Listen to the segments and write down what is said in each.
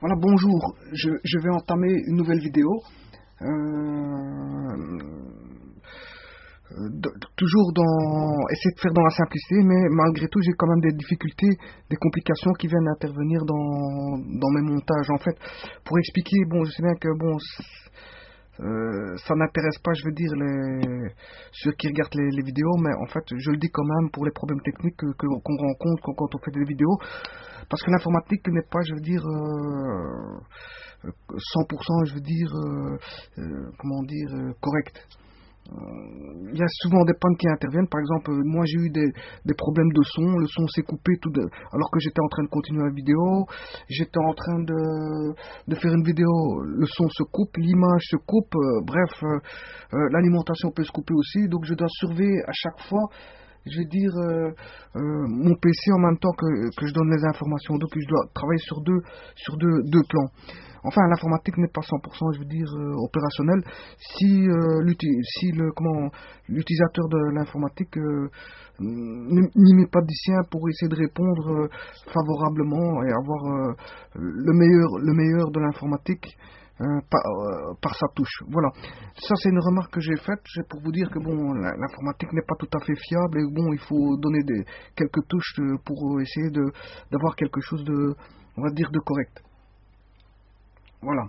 Voilà, bonjour. Je vais entamer une nouvelle vidéo. Euh, Toujours essayer de faire dans la simplicité, mais malgré tout, j'ai quand même des difficultés, des complications qui viennent intervenir dans mes montages. En fait, pour expliquer, bon, je sais bien que bon, ça n'intéresse pas, je veux dire, ceux qui regardent les vidéos, mais en fait, je le dis quand même pour les problèmes techniques qu'on rencontre quand on fait des vidéos, parce que l'informatique n'est pas, je veux dire, 100%, je veux dire, comment dire, correct. Il y a souvent des pannes qui interviennent. Par exemple, moi j'ai eu des problèmes de son. Le son s'est coupé alors que j'étais en train de continuer la vidéo. J'étais en train de faire une vidéo. Le son se coupe, l'image se coupe. L'alimentation peut se couper aussi. Donc je dois surveiller à chaque fois, je vais dire, mon PC en même temps que je donne les informations. Donc je dois travailler sur deux plans. Enfin, l'informatique n'est pas 100%, je veux dire, opérationnelle. Si l'utilisateur de l'informatique n'y met pas du sien pour essayer de répondre favorablement et avoir le meilleur de l'informatique par sa touche. Voilà. Ça, c'est une remarque que j'ai faite. C'est pour vous dire que bon, l'informatique n'est pas tout à fait fiable et bon, il faut donner quelques touches pour essayer d'avoir quelque chose on va dire, de correct. Voilà.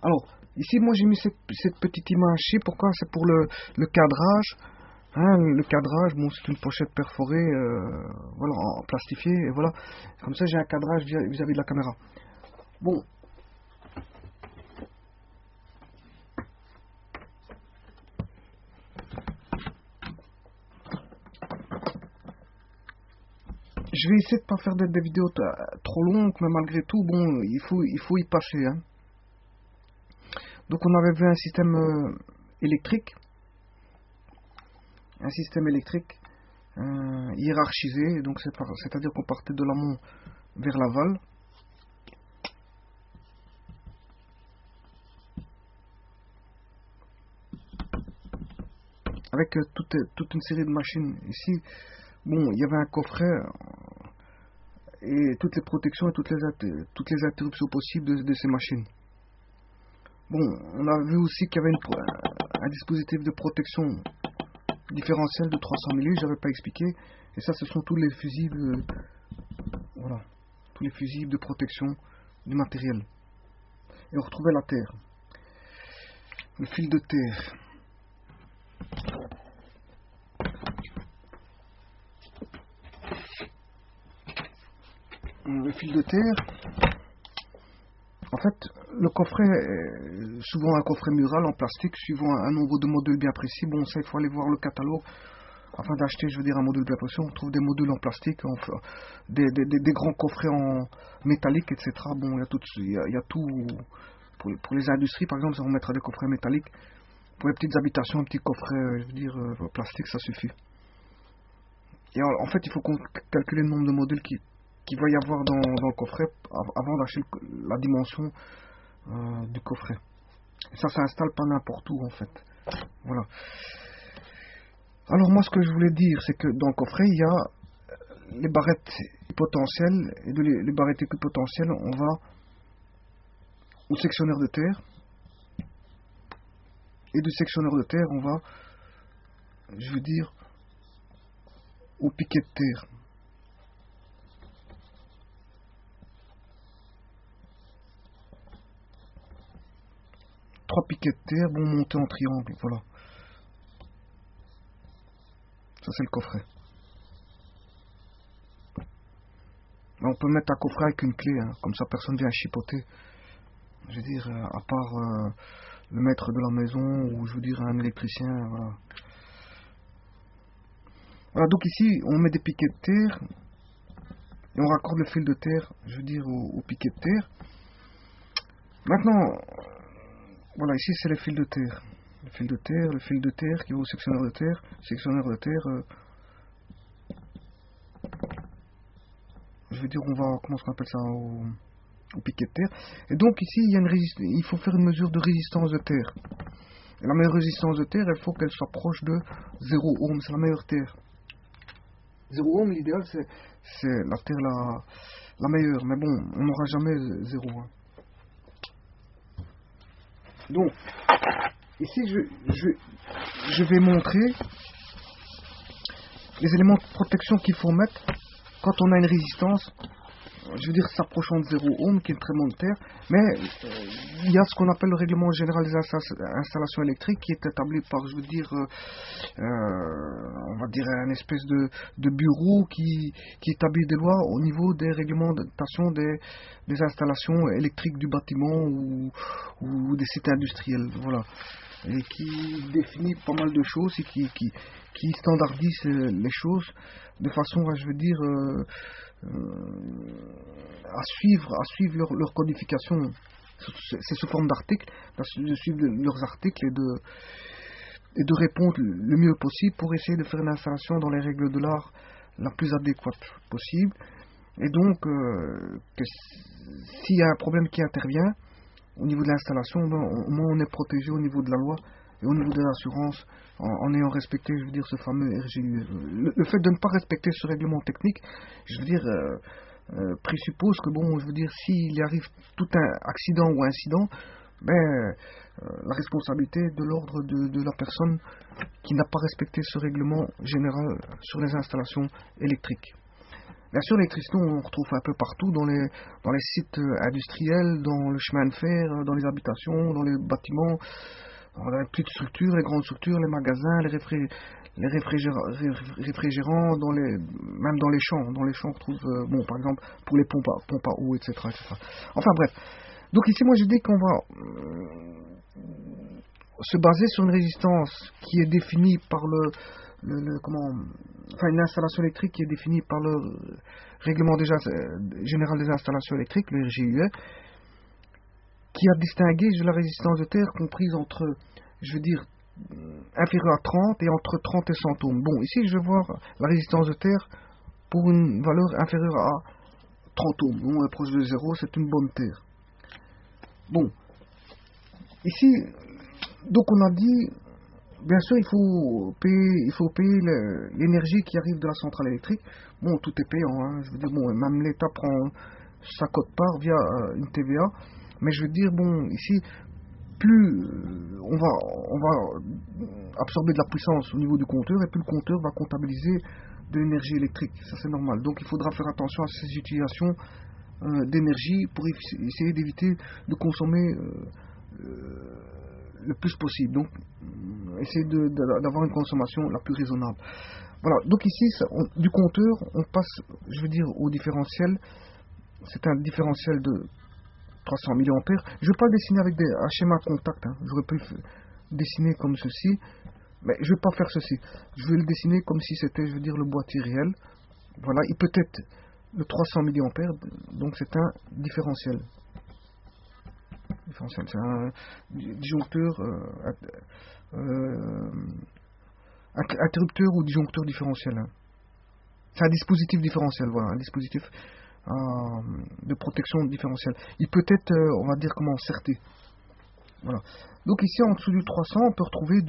Alors, ici, moi, j'ai mis cette petite image-ci. Pourquoi? C'est pour le cadrage. Hein, le cadrage, bon, c'est une pochette perforée, voilà, en plastifié, et voilà. Comme ça, j'ai un cadrage vis-à-vis de la caméra. Bon, je vais essayer de pas faire des vidéos trop longues, mais malgré tout, bon, il faut y passer. Hein. Donc, on avait vu un système électrique, hiérarchisé. Donc, c'est-à-dire qu'on partait de l'amont vers l'aval. Avec toute une série de machines. Ici, bon, il y avait un coffret et toutes les protections et toutes les interruptions possibles de ces machines. Bon, on a vu aussi qu'il y avait un dispositif de protection différentiel de 300 mm, j'avais pas expliqué. Et ça, ce sont tous les fusibles, voilà, tous les fusibles de protection du matériel. Et on retrouvait la terre, le fil de terre. Le fil de terre, en fait, le coffret est souvent un coffret mural en plastique, suivant un nombre de modules bien précis. Bon, ça, il faut aller voir le catalogue. Afin d'acheter, je veux dire, un module bien précis, on trouve des modules en plastique, des grands coffrets en métallique, etc. Bon, il y a tout. Pour les industries, par exemple, ça, on mettra des coffrets métalliques. Pour les petites habitations, un petit coffret, je veux dire, plastique, ça suffit. Et en fait, il faut calculer le nombre de modules qu'il va y avoir dans le coffret avant d'acheter la dimension du coffret. Et ça s'installe pas n'importe où, en fait. Voilà. Alors moi, ce que je voulais dire, c'est que dans le coffret, il y a les barrettes potentielles, et les barrettes potentielles, on va au sectionneur de terre, et du sectionneur de terre, on va, je veux dire, au piquet de terre. Trois piquets de terre, bon, montés en triangle, voilà. Ça, c'est le coffret. Là, on peut mettre un coffret avec une clé, hein, comme ça personne vient chipoter. Je veux dire, à part le maître de la maison ou je veux dire un électricien, voilà. Voilà, donc ici, on met des piquets de terre et on raccorde le fil de terre, je veux dire, au piquet de terre. Maintenant, voilà, ici, c'est le fil de terre. Le fil de terre qui va au sectionneur de terre. Sectionneur de terre, je veux dire, on va, comment on appelle ça, au piquet de terre. Et donc ici, il faut faire une mesure de résistance de terre. Et la meilleure résistance de terre, il faut qu'elle soit proche de 0 ohm. C'est la meilleure terre. 0 ohm, l'idéal, c'est la terre la meilleure. Mais bon, on n'aura jamais 0. Hein. Donc, ici, je vais montrer les éléments de protection qu'il faut mettre quand on a une résistance, je veux dire s'approchant de 0 ohm, qui est une très bonne terre, mais il y a ce qu'on appelle le règlement général des installations électriques qui est établi par, je veux dire, on va dire un espèce de bureau qui établit des lois au niveau des réglementations des installations électriques du bâtiment ou des sites industriels, voilà, et qui définit pas mal de choses et qui standardise les choses de façon à, je veux dire, à suivre leur codification. C'est sous forme d'articles, de suivre leurs articles et de répondre le mieux possible pour essayer de faire une installation dans les règles de l'art la plus adéquate possible. Et donc, que s'il y a un problème qui intervient au niveau de l'installation, au moins on est protégé au niveau de la loi et au niveau de l'assurance en ayant respecté, je veux dire, ce fameux RGU. Le fait de ne pas respecter ce règlement technique, je veux dire, présuppose que, bon, je veux dire, s'il arrive tout un accident ou incident, ben, la responsabilité est de l'ordre de la personne qui n'a pas respecté ce règlement général sur les installations électriques. Bien sûr, l'électricité, on retrouve un peu partout, dans les sites industriels, dans le chemin de fer, dans les habitations, dans les bâtiments, dans les petites structures, les grandes structures, les magasins, les réfrigérants, même dans les champs. Dans les champs, on retrouve, bon, par exemple, pour les pompes à eau, etc., etc. Enfin bref. Donc ici, moi, je dis qu'on va se baser sur une résistance qui est définie par une installation électrique qui est définie par le règlement général des installations électriques, le RGUE, qui a distingué la résistance de terre comprise entre, je veux dire, inférieure à 30 et entre 30 et 100 ohms. Bon, ici, je vais voir la résistance de terre pour une valeur inférieure à 30 ohms. On est proche de 0, c'est une bonne terre. Bon, ici, donc on a dit, bien sûr, il faut payer l'énergie qui arrive de la centrale électrique. Bon, tout est payant, hein. Je veux dire, bon, même l'État prend sa quote-part via une TVA. Mais je veux dire, bon, ici, plus on va absorber de la puissance au niveau du compteur, et plus le compteur va comptabiliser de l'énergie électrique. Ça, c'est normal. Donc, il faudra faire attention à ces utilisations d'énergie pour essayer d'éviter de consommer le plus possible. Donc, essayer d'avoir une consommation la plus raisonnable. Voilà. Donc ici, du compteur, on passe, je veux dire, au différentiel. C'est un différentiel de 300 mA. Je ne vais pas le dessiner avec un schéma contact. Hein. J'aurais pu le dessiner comme ceci. Mais je ne vais pas faire ceci. Je vais le dessiner comme si c'était, je veux dire, le boîtier réel. Voilà. Il peut être le 300 mA. Donc c'est un différentiel. C'est un disjoncteur, interrupteur ou disjoncteur différentiel. Hein. C'est un dispositif différentiel. Voilà. Un dispositif de protection différentielle. Il peut être, on va dire, comment, serté. Voilà. Donc ici, en dessous du 300, on peut retrouver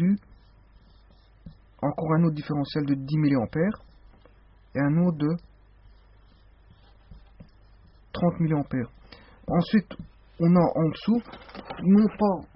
encore un autre différentiel de 10 mA et un autre de 30 mA. Ensuite, on a en dessous, non pas